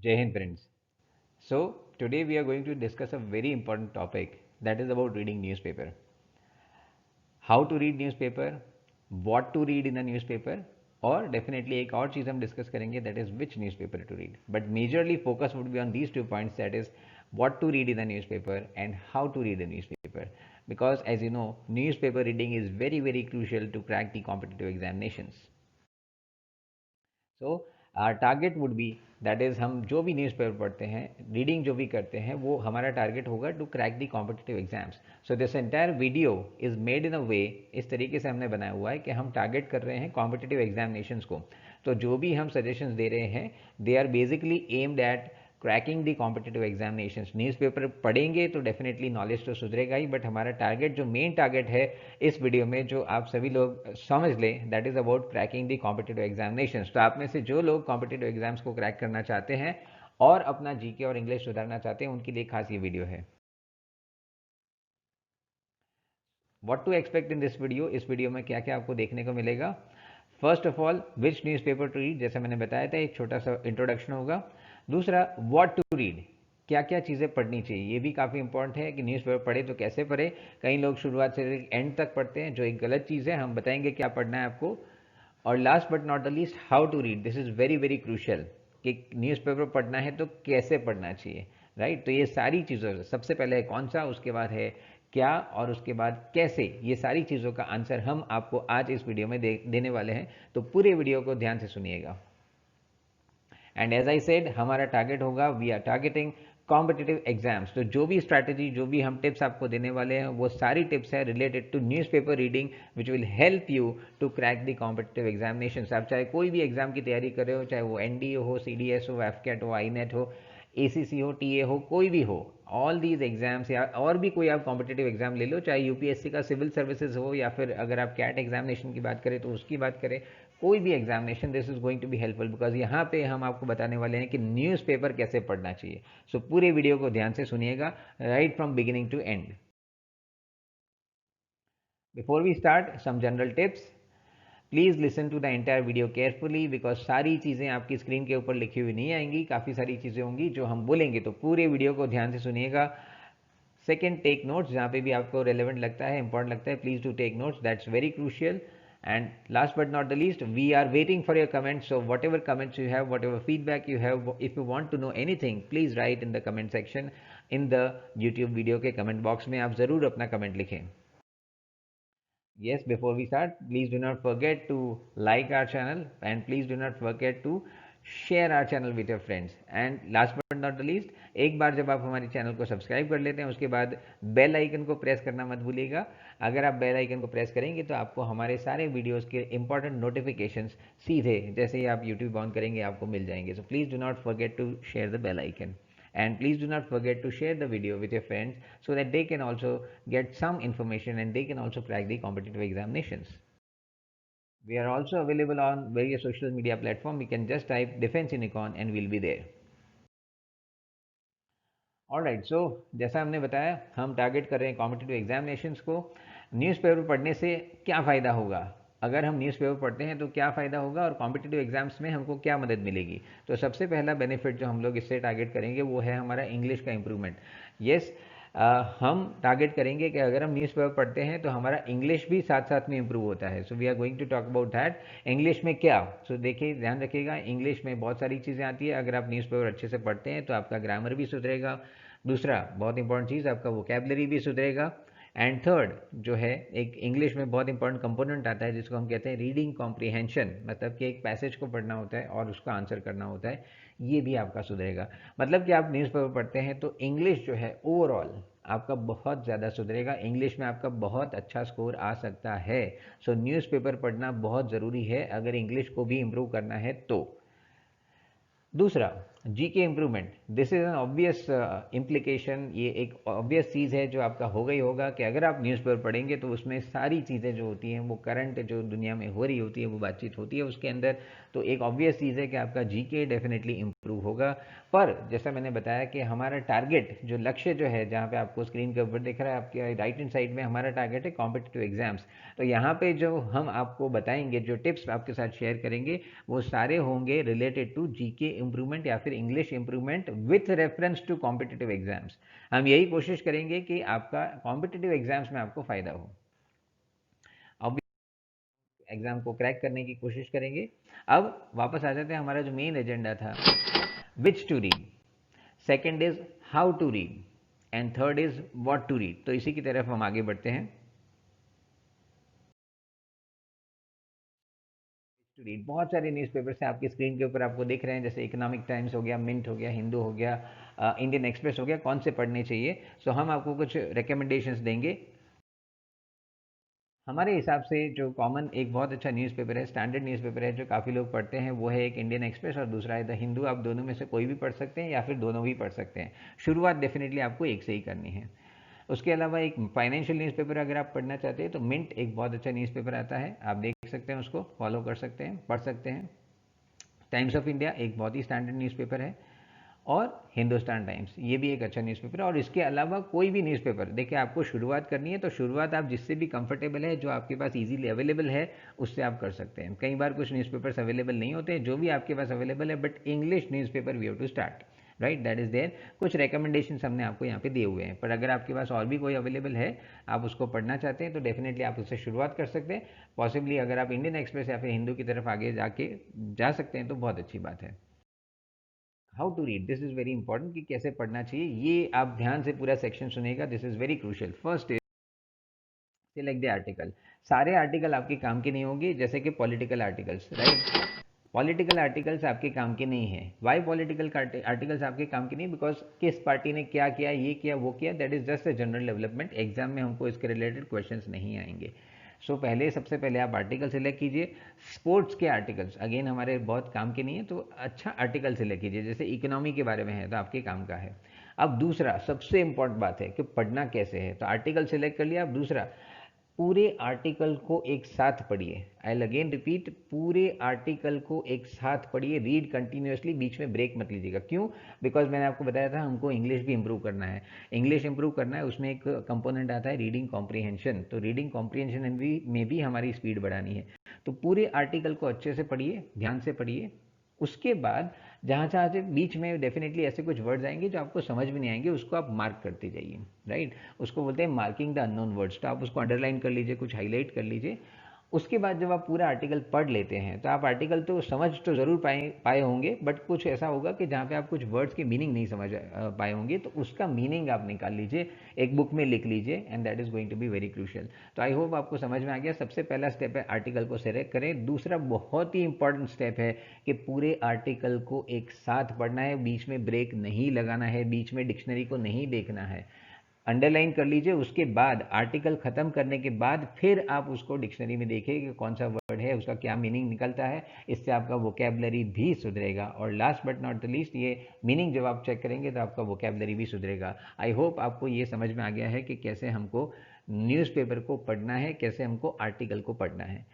Jai Hind friends. So today we are going to discuss a very important topic that is about reading newspaper. How to read newspaper, what to read in a newspaper और definitely एक और चीज़ हम discuss करेंगे that is which newspaper to read. But majorly focus would be on these 2 points, that is what to read in a newspaper and how to read a newspaper. Because as you know, newspaper reading is very crucial to crack the competitive examinations. So target would be that is हम जो भी newspaper पढ़ते हैं, reading जो भी करते हैं, वो हमारा टारगेट होगा to crack the competitive exams. So this entire video is made in a way, इस तरीके से हमने बनाया हुआ है कि हम टारगेट कर रहे हैं कॉम्पिटिटिव एग्जामिनेशंस को. तो जो भी हम सजेशंस दे रहे हैं they are basically aimed at cracking the competitive examinations. Newspaper पढ़ेंगे तो डेफिनेटली नॉलेज तो सुधरेगा ही, बट हमारा टारगेट जो मेन टारगेट है इस वीडियो में जो आप सभी लोग समझ लें, that is about cracking the competitive examinations. तो आप में से जो लोग कॉम्पिटिटिव एग्जाम्स को क्रैक करना चाहते हैं और अपना जीके और इंग्लिश सुधारना चाहते हैं, उनके लिए खास ये वीडियो है. What to expect in this video. इस वीडियो में क्या क्या आपको देखने को मिलेगा. First of all which newspaper to read, जैसे मैंने बताया था एक छोटा सा इंट्रोडक्शन होगा. दूसरा व्हाट टू रीड, क्या क्या चीज़ें पढ़नी चाहिए. ये भी काफ़ी इंपॉर्टेंट है कि न्यूज़पेपर पढ़े तो कैसे पढ़े. कई लोग शुरुआत से एंड तक पढ़ते हैं जो एक गलत चीज़ है. हम बताएंगे क्या पढ़ना है आपको. और last but not the least how to read. This is very crucial कि न्यूज़पेपर पढ़ना है तो कैसे पढ़ना चाहिए, राइट. तो ये सारी चीज़ों, सबसे पहले है कौन सा, उसके बाद है क्या, और उसके बाद कैसे. ये सारी चीज़ों का आंसर हम आपको आज इस वीडियो में देने वाले हैं. तो पूरे वीडियो को ध्यान से सुनिएगा. एंड एज आई सेड, हमारा टारगेट होगा, we are targeting competitive exams. तो जो भी स्ट्रैटेजी, जो भी हम टिप्स आपको देने वाले हैं, वो सारी टिप्स है related to newspaper reading which will help you to crack the competitive examination. आप चाहे कोई भी एग्जाम की तैयारी कर रहे हो, चाहे वो एनडीए हो, सीडीएस हो, एफकेट हो, आईनेट हो, एसीसी हो, टीए हो, कोई भी हो, ऑल दीज एग्जाम्स, या और भी कोई आप कॉम्पिटिटिव एग्जाम ले लो, चाहे यूपीएससी का सिविल सर्विसेज हो, या फिर अगर आप कैट एग्जामिनेशन की बात करें तो उसकी बात करें, कोई भी examination, this is going to be helpful. Because यहाँ पे हम आपको बताने वाले हैं कि न्यूज़पेपर कैसे पढ़ना चाहिए. सो पूरे वीडियो को ध्यान से सुनिएगा, right from beginning to end. Before we start, some general tips. Please listen to the entire video carefully, because सारी चीज़ें आपकी स्क्रीन के ऊपर लिखी हुई नहीं आएंगी. काफ़ी सारी चीज़ें होंगी जो हम बोलेंगे, तो पूरे वीडियो को ध्यान से सुनिएगा. Second, take notes. जहाँ पे भी आपको रेलेवेंट लगता है, इंपॉर्टेंट लगता है, please do take notes. That's very crucial. And last but not the least, we are waiting for your comments. So whatever comments you have, whatever feedback you have, if you want to know anything, please write in the comment section in the YouTube video के comment box में आप ज़रूर अपना comment लिखें. Yes, before we start, please do not forget to like our channel and please do not forget to share our channel with your friends. And last but not the least, एक बार जब आप हमारे channel को subscribe कर लेते हैं, उसके बाद बेल आइकन को प्रेस करना मत भूलिएगा. अगर आप बेल आइकन को प्रेस करेंगे तो आपको हमारे सारे वीडियोस के इंपॉर्टेंट नोटिफिकेशंस सीधे जैसे ही आप यूट्यूब ऑन करेंगे आपको मिल जाएंगे. So please do not forget to share the bell icon. And please do not forget to share the video with your friends so that they can also get some information and they can also crack the competitive examinations. We are also available on various social media platforms. You can just type Defense Unicorn and we'll be there. Alright, so जैसा हमने बताया, हम target कर रहे हैं competitive examinations को. Newspaper पढ़ने से क्या फ़ायदा होगा, अगर हम न्यूज़पेपर पढ़ते हैं तो क्या फ़ायदा होगा, और कॉम्पिटिटिव एग्जाम्स में हमको क्या मदद मिलेगी. तो सबसे पहला बेनिफिट जो हम लोग इससे टारगेट करेंगे वो है हमारा इंग्लिश का इम्प्रूवमेंट. येस, हम टारगेट करेंगे कि अगर हम न्यूज़पेपर पढ़ते हैं तो हमारा इंग्लिश भी साथ साथ में इम्प्रूव होता है. So we are going to talk about that. English में क्या, सो देखिए, ध्यान रखिएगा, इंग्लिश में बहुत सारी चीज़ें आती है. अगर आप न्यूज़पेपर अच्छे से पढ़ते हैं तो आपका ग्रामर भी सुधरेगा. दूसरा बहुत इंपॉर्टेंट चीज़, आपका वोकेबलरी भी सुधरेगा. एंड थर्ड जो है, एक इंग्लिश में बहुत इंपॉर्टेंट कंपोनेंट आता है जिसको हम कहते हैं रीडिंग कॉम्प्रीहेंशन. मतलब कि एक पैसेज को पढ़ना होता है और उसका आंसर करना होता है, ये भी आपका सुधरेगा. मतलब कि आप न्यूज़पेपर पढ़ते हैं तो इंग्लिश जो है ओवरऑल आपका बहुत ज़्यादा सुधरेगा. इंग्लिश में आपका बहुत अच्छा स्कोर आ सकता है. सो न्यूज़पेपर पढ़ना बहुत ज़रूरी है अगर इंग्लिश को भी इम्प्रूव करना है तो. दूसरा, GK improvement. This is an obvious implication. ये एक ऑब्वियस चीज़ है जो आपका होगा ही होगा कि अगर आप न्यूज़पेपर पढ़ेंगे तो उसमें सारी चीज़ें जो होती हैं, वो करंट जो दुनिया में हो रही होती है, वो बातचीत होती है उसके अंदर. तो एक ऑब्वियस चीज़ है कि आपका जीके डेफिनेटली इम्प्रूव होगा. पर जैसा मैंने बताया कि हमारा टारगेट, जो लक्ष्य जो है, जहाँ पे आपको स्क्रीन के ऊपर दिख रहा है आपके राइट हैंड साइड में, हमारा टारगेट है कॉम्पिटिटिव एग्जाम्स. तो यहाँ पे जो हम आपको बताएंगे, जो टिप्स आपके साथ शेयर करेंगे, वो सारे होंगे रिलेटेड टू जीके इम्प्रूवमेंट या फिर English improvement with reference to competitive exams. हम यही कोशिश करेंगे कि आपका कॉम्पिटिटिव एग्जाम्स में आपको फायदा हो। अब एग्जाम को क्रैक करने की कोशिश करेंगे। अब वापस आ जाते हैं, हमारा जो मेन एजेंडा था, which to read, second is how to read, and third is what to read. तो इसी की तरफ हम आगे बढ़ते हैं। टू रीड, बहुत सारे न्यूज़पेपर्स हैं आपकी स्क्रीन के ऊपर, आपको दिख रहे हैं, जैसे इकोनॉमिक टाइम्स हो गया, मिंट हो गया, हिंदू हो गया, इंडियन एक्सप्रेस हो गया। कौन से पढ़ने चाहिए? सो हम आपको कुछ रिकमेंडेशंस देंगे। हमारे हिसाब से जो कॉमन एक बहुत अच्छा न्यूज़पेपर है, स्टैंडर्ड न्यूज़पेपर है, जो काफ़ी लोग पढ़ते हैं, वो है एक इंडियन एक्सप्रेस और दूसरा है द हिंदू। आप दोनों में से कोई भी पढ़ सकते हैं या फिर दोनों भी पढ़ सकते हैं। शुरुआत डेफिनेटली आपको एक से ही करनी है। उसके अलावा एक फाइनेंशियल न्यूज़पेपर अगर आप पढ़ना चाहते हैं तो मिंट एक बहुत अच्छा न्यूज़पेपर आता है, आप देख सकते हैं, उसको फॉलो कर सकते हैं, पढ़ सकते हैं। टाइम्स ऑफ इंडिया एक बहुत ही स्टैंडर्ड न्यूज़पेपर है, और हिंदुस्तान टाइम्स ये भी एक अच्छा न्यूज़पेपर है। और इसके अलावा कोई भी न्यूज़पेपर, देखिए आपको शुरुआत करनी है तो शुरुआत आप जिससे भी कंफर्टेबल है, जो आपके पास इजीली अवेलेबल है, उससे आप कर सकते हैं। कई बार कुछ न्यूज़पेपर्स अवेलेबल नहीं होते हैं, जो भी आपके पास अवेलेबल है, but English newspaper we have to start, right, that is there. कुछ रिकमेंडेशन हमने आपको यहाँ पे दिए हुए हैं, पर अगर आपके पास और भी कोई अवेलेबल है, आप उसको पढ़ना चाहते हैं, तो डेफिनेटली आप उससे शुरुआत कर सकते हैं। पॉसिबली अगर आप इंडियन एक्सप्रेस या फिर हिंदू की तरफ आगे जा सकते हैं तो बहुत अच्छी बात है। How to read, this is very important कि कैसे पढ़ना चाहिए, ये आप ध्यान से पूरा सेक्शन सुनेगा, this is very crucial. First is select the article. सारे आर्टिकल आपके काम के नहीं होंगे, जैसे कि political articles, right. Political articles आपके काम के नहीं है। वाई पॉलिटिकल आर्टिकल्स आपके काम के नहीं? बिकॉज किस पार्टी ने क्या किया, ये किया, वो किया, that is just a general development. Exam में हमको इसके रिलेटेड क्वेश्चंस नहीं आएंगे। सो सबसे पहले आप आर्टिकल सिलेक्ट कीजिए। स्पोर्ट्स के आर्टिकल्स अगेन हमारे बहुत काम के नहीं है, तो अच्छा आर्टिकल सिलेक्ट कीजिए, जैसे इकोनॉमी के बारे में है तो आपके काम का है। अब दूसरा सबसे इंपॉर्टेंट बात है कि पढ़ना कैसे है, तो आर्टिकल सिलेक्ट कर लिया। अब दूसरा, पूरे आर्टिकल को एक साथ पढ़िए। आई अगेन रिपीट, पूरे आर्टिकल को एक साथ पढ़िए, रीड कंटिन्यूअसली, बीच में ब्रेक मत लीजिएगा। क्यों? बिकॉज मैंने आपको बताया था हमको इंग्लिश भी इंप्रूव करना है। इंग्लिश इंप्रूव करना है, उसमें एक कंपोनेंट आता है रीडिंग कॉम्प्रीहेंशन। तो रीडिंग कॉम्प्रीहेंशन में भी हमारी स्पीड बढ़ानी है। तो पूरे आर्टिकल को अच्छे से पढ़िए, ध्यान से पढ़िए। उसके बाद जहाँ जहाँ से बीच में डेफिनेटली ऐसे कुछ वर्ड्स आएंगे जो आपको समझ में नहीं आएंगे, उसको आप मार्क करते जाइए, राइट। उसको बोलते हैं मार्किंग द अननोन वर्ड्स। तो आप उसको अंडरलाइन कर लीजिए, कुछ हाईलाइट कर लीजिए। उसके बाद जब आप पूरा आर्टिकल पढ़ लेते हैं, तो आप आर्टिकल तो समझ तो ज़रूर पाए होंगे, बट कुछ ऐसा होगा कि जहाँ पे आप कुछ वर्ड्स की मीनिंग नहीं समझ पाए होंगे, तो उसका मीनिंग आप निकाल लीजिए, एक बुक में लिख लीजिए, and that is going to be very crucial. तो आई होप आपको समझ में आ गया। सबसे पहला स्टेप है आर्टिकल को सेलेक्ट करें। दूसरा बहुत ही इंपॉर्टेंट स्टेप है कि पूरे आर्टिकल को एक साथ पढ़ना है, बीच में ब्रेक नहीं लगाना है, बीच में डिक्शनरी को नहीं देखना है। अंडरलाइन कर लीजिए। उसके बाद आर्टिकल खत्म करने के बाद फिर आप उसको डिक्शनरी में देखिए कि कौन सा वर्ड है, उसका क्या मीनिंग निकलता है। इससे आपका वोकेबलरी भी सुधरेगा, और last but not the least, ये मीनिंग जब आप चेक करेंगे तो आपका वोकेबलरी भी सुधरेगा। आई होप आपको ये समझ में आ गया है कि कैसे हमको न्यूज़पेपर को पढ़ना है, कैसे हमको आर्टिकल को पढ़ना है।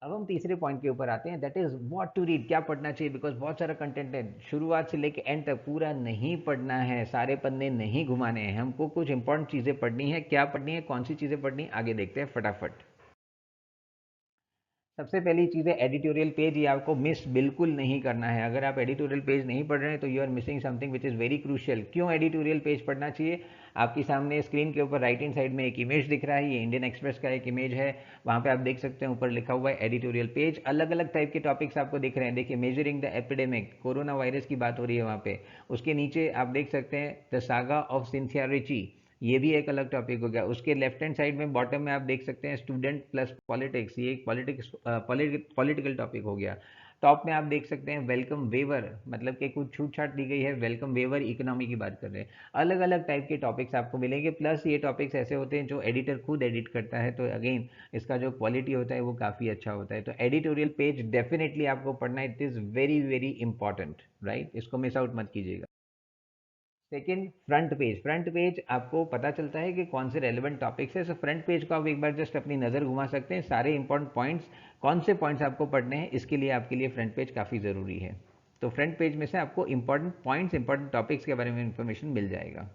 अब हम तीसरे पॉइंट के ऊपर आते हैं, that is what to read, क्या पढ़ना चाहिए। बिकॉज बहुत सारा कंटेंट है, शुरुआत से लेके एंड तक पूरा नहीं पढ़ना है, सारे पन्ने नहीं घुमाने हैं, हमको कुछ इंपॉर्टेंट चीज़ें पढ़नी है। क्या पढ़नी है, कौन सी चीज़ें पढ़नी है, आगे देखते हैं फटाफट। सबसे पहली चीज़ है एडिटोरियल पेज, ये आपको मिस बिल्कुल नहीं करना है। अगर आप एडिटोरियल पेज नहीं पढ़ रहे हैं तो you are missing something which is very crucial. क्यों एडिटोरियल पेज पढ़ना चाहिए? आपके सामने स्क्रीन के ऊपर राइट हैंड साइड में एक इमेज दिख रहा है, ये इंडियन एक्सप्रेस का एक इमेज है। वहाँ पे आप देख सकते हैं ऊपर लिखा हुआ है एडिटोरियल पेज। अलग अलग टाइप के टॉपिक्स आपको दिख रहे हैं। देखिए, measuring the epidemic, corona virus की बात हो रही है वहाँ पे। उसके नीचे आप देख सकते हैं द सागा ऑफ सिंसियरिटी, ये भी एक अलग टॉपिक हो गया। उसके लेफ्ट हैंड साइड में बॉटम में आप देख सकते हैं स्टूडेंट प्लस पॉलिटिक्स, ये एक पॉलिटिकल टॉपिक हो गया। टॉप में आप देख सकते हैं वेलकम वेवर, मतलब कि कुछ छूट छाट दी गई है, वेलकम वेवर इकोनॉमी की बात कर रहे हैं। अलग अलग टाइप के टॉपिक्स आपको मिलेंगे, प्लस ये टॉपिक्स ऐसे होते हैं जो एडिटर खुद एडिट करता है, तो अगेन इसका जो क्वालिटी होता है वो काफ़ी अच्छा होता है। तो एडिटोरियल पेज डेफिनेटली आपको पढ़ना है, it is very very important, right, इसको मिस आउट मत कीजिएगा। Second, front page. Front page आपको पता चलता है कि कौन से रेलेवेंट टॉपिक्स है। सो फ्रंट पेज को आप एक बार जस्ट अपनी नज़र घुमा सकते हैं, सारे इंपॉर्टेंट पॉइंट्स, कौन से पॉइंट्स आपको पढ़ने हैं, इसके लिए आपके लिए फ्रंट पेज काफ़ी ज़रूरी है। तो फ्रंट पेज में से आपको इंपॉर्टेंट पॉइंट्स, इंपॉर्टेंट टॉपिक्स के बारे में इंफॉर्मेशन मिल जाएगा।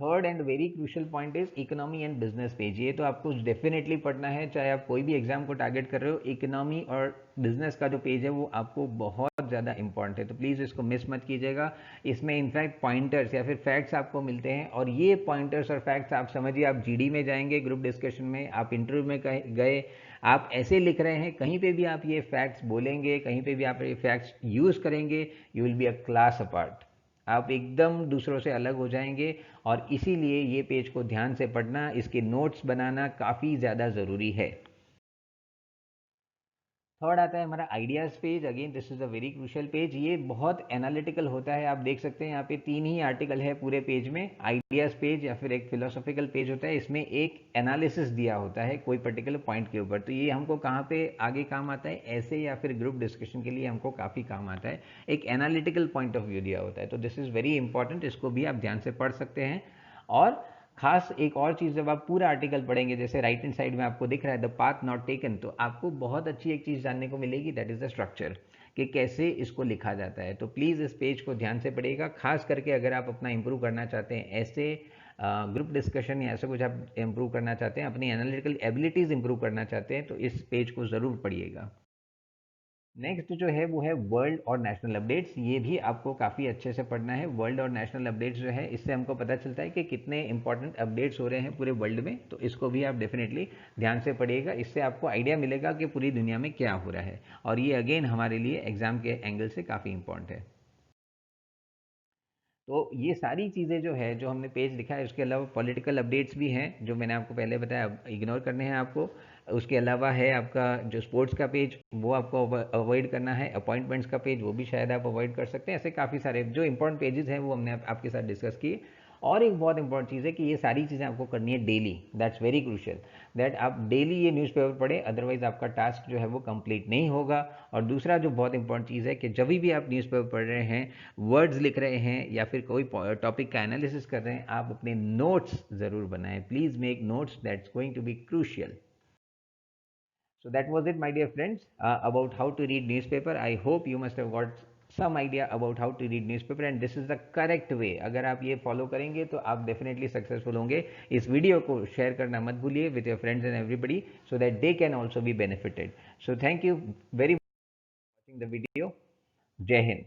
Third and very crucial point is economy and business page. ये तो आपको डेफिनेटली पढ़ना है, चाहे आप कोई भी एग्जाम को टारगेट कर रहे हो। इकोनॉमी और बिजनेस का जो पेज है वो आपको बहुत ज़्यादा इंपॉर्टेंट है, तो प्लीज़ इसको मिस मत कीजिएगा। इसमें इनफैक्ट पॉइंटर्स या फिर फैक्ट्स आपको मिलते हैं, और ये पॉइंटर्स और फैक्ट्स आप समझिए, आप जीडी में जाएंगे, ग्रुप डिस्कशन में, आप इंटरव्यू में गए, आप ऐसे लिख रहे हैं, कहीं पे भी आप ये फैक्ट्स बोलेंगे, कहीं पे भी आप ये फैक्ट्स यूज़ करेंगे, you will be a class apart. आप एकदम दूसरों से अलग हो जाएंगे, और इसीलिए ये पेज को ध्यान से पढ़ना, इसके नोट्स बनाना काफ़ी ज़्यादा ज़रूरी है। थर्ड आता है हमारा ideas page. Again this is a very crucial page. ये बहुत एनालिटिकल होता है। आप देख सकते हैं यहाँ पे 3 ही आर्टिकल है पूरे पेज में। आइडियाज़ पेज या फिर एक फिलोसॉफिकल पेज होता है, इसमें एक एनालिसिस दिया होता है कोई पर्टिकुलर पॉइंट के ऊपर। तो ये हमको कहाँ पे आगे काम आता है, ऐसे या फिर ग्रुप डिस्कशन के लिए हमको काफ़ी काम आता है। एक एनालिटिकल पॉइंट ऑफ व्यू दिया होता है, तो दिस इज़ वेरी इंपॉर्टेंट। इसको भी आप ध्यान से पढ़ सकते हैं। और खास एक और चीज़, जब आप पूरा आर्टिकल पढ़ेंगे, जैसे राइट हैंड साइड में आपको दिख रहा है द पाथ नॉट टेकन, तो आपको बहुत अच्छी एक चीज़ जानने को मिलेगी, दैट इज़ द स्ट्रक्चर, कि कैसे इसको लिखा जाता है। तो प्लीज़ इस पेज को ध्यान से पढ़िएगा, खास करके अगर आप अपना इंप्रूव करना चाहते हैं, ऐसे ग्रुप डिस्कशन या ऐसा कुछ आप इंप्रूव करना चाहते हैं, अपनी एनालिटिकल एबिलिटीज़ इंप्रूव करना चाहते हैं, तो इस पेज को ज़रूर पढ़िएगा। नेक्स्ट जो है वो है वर्ल्ड और नेशनल अपडेट्स। ये भी आपको काफ़ी अच्छे से पढ़ना है। वर्ल्ड और नेशनल अपडेट्स जो है, इससे हमको पता चलता है कि कितने इंपॉर्टेंट अपडेट्स हो रहे हैं पूरे वर्ल्ड में, तो इसको भी आप डेफिनेटली ध्यान से पढ़िएगा। इससे आपको आइडिया मिलेगा कि पूरी दुनिया में क्या हो रहा है, और ये अगेन हमारे लिए एग्जाम के एंगल से काफ़ी इंपॉर्टेंट है। तो ये सारी चीज़ें जो है, जो हमने पेज लिखा है, उसके अलावा पॉलिटिकल अपडेट्स भी हैं, जो मैंने आपको पहले बताया, इग्नोर करने हैं आपको। उसके अलावा है आपका जो स्पोर्ट्स का पेज, वो आपको अवॉइड करना है। अपॉइंटमेंट्स का पेज, वो भी शायद आप अवॉइड कर सकते हैं। ऐसे काफ़ी सारे जो इंपॉर्टेंट पेजेस हैं वो हमने आपके साथ डिस्कस किए। और एक बहुत इंपॉर्टेंट चीज़ है कि ये सारी चीज़ें आपको करनी है daily. That's very crucial, that आप डेली ये न्यूज़पेपर पढ़ें, अदरवाइज आपका टास्क जो है वो कंप्लीट नहीं होगा। और दूसरा जो बहुत इंपॉर्टेंट चीज़ है कि जब भी आप न्यूज़पेपर पढ़ रहे हैं, वर्ड्स लिख रहे हैं या फिर कोई टॉपिक का एनालिसिस कर रहे हैं, आप अपने नोट्स ज़रूर बनाएं। Please make notes, that's going to be crucial. So that was it, my dear friends, about how to read newspaper. I hope you must have got some idea about how to read newspaper, and this is the correct way. अगर आप ये follow करेंगे तो आप definitely successful होंगे। इस video को share करना मत भूलिए with your friends and everybody, so that they can also be benefited. So thank you very much for watching the video. जय हिंद।